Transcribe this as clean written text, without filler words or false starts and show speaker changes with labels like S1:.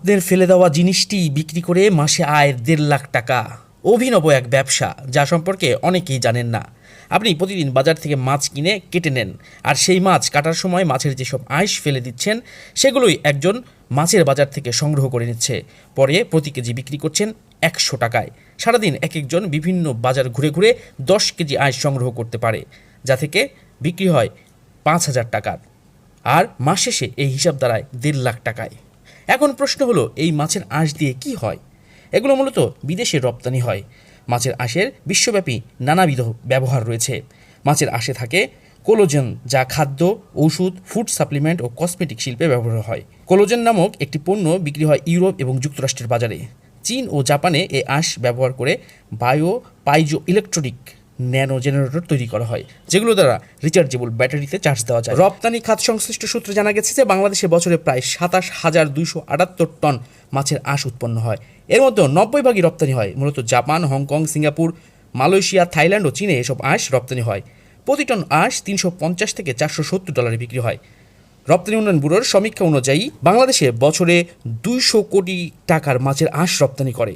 S1: আপনার ফেলে দেওয়া জিনিসটি বিক্রি করে মাসে আয় 1.5 লাখ টাকা। অভিনব এক ব্যবসা যা সম্পর্কে অনেকেই জানেন না। আপনি প্রতিদিন বাজার থেকে মাছ কিনে কেটে নেন, আর সেই মাছ কাটার সময় মাছের যেসব আঁশ ফেলে দিচ্ছেন সেগুলোই একজন মাছের বাজার থেকে সংগ্রহ করে নিচ্ছে। পরে প্রতি কেজি বিক্রি করছেন 100 টাকায়। সারাদিন এক একজন বিভিন্ন বাজার ঘুরে ঘুরে 10 কেজি আঁশ সংগ্রহ করতে পারে, যা থেকে বিক্রি হয় 5,000 টাকার। আর মাস শেষে এই হিসাব দাঁড়ায় 1.5 লাখ টাকায়। এখন প্রশ্ন হলো, এই মাছের আঁশ দিয়ে কি হয়? এগুলো মূলত বিদেশে রপ্তানি হয়। মাছের আঁশের বিশ্বব্যাপী নানাবিধ ব্যবহার রয়েছে। মাছের আঁশে থাকে কোলোজেন, যা খাদ্য, ওষুধ, ফুড সাপ্লিমেন্ট ও কসমেটিক শিল্পে ব্যবহার হয়। কোলোজেন নামক একটি পণ্য বিক্রি হয় ইউরোপ এবং যুক্তরাষ্ট্রের বাজারে। চীন ও জাপানে এই আঁশ ব্যবহার করে পাইজো ইলেকট্রনিক ন্যানো জেনারেটর তৈরি করা হয়, যেগুলো দ্বারা রিচার্জেবল ব্যাটারিতে চার্জ দেওয়া যায়। রপ্তানি খাত সংশ্লিষ্ট সূত্রে জানা গেছে যে বাংলাদেশে বছরে প্রায় 27,278 টন মাছের আঁশ উৎপন্ন হয়। এর মধ্যে 90% রপ্তানি হয়। মূলত Japan, Hong Kong, Singapore, Malaysia, Thailand ও চীনে এসব আঁশ রপ্তানি হয়। প্রতি টন আঁশ $350 থেকে $470 বিক্রি হয়। রপ্তানি উন্নয়ন ব্যুরোর সমীক্ষা অনুযায়ী বাংলাদেশে বছরে 200 কোটি টাকার মাছের আঁশ রপ্তানি করে।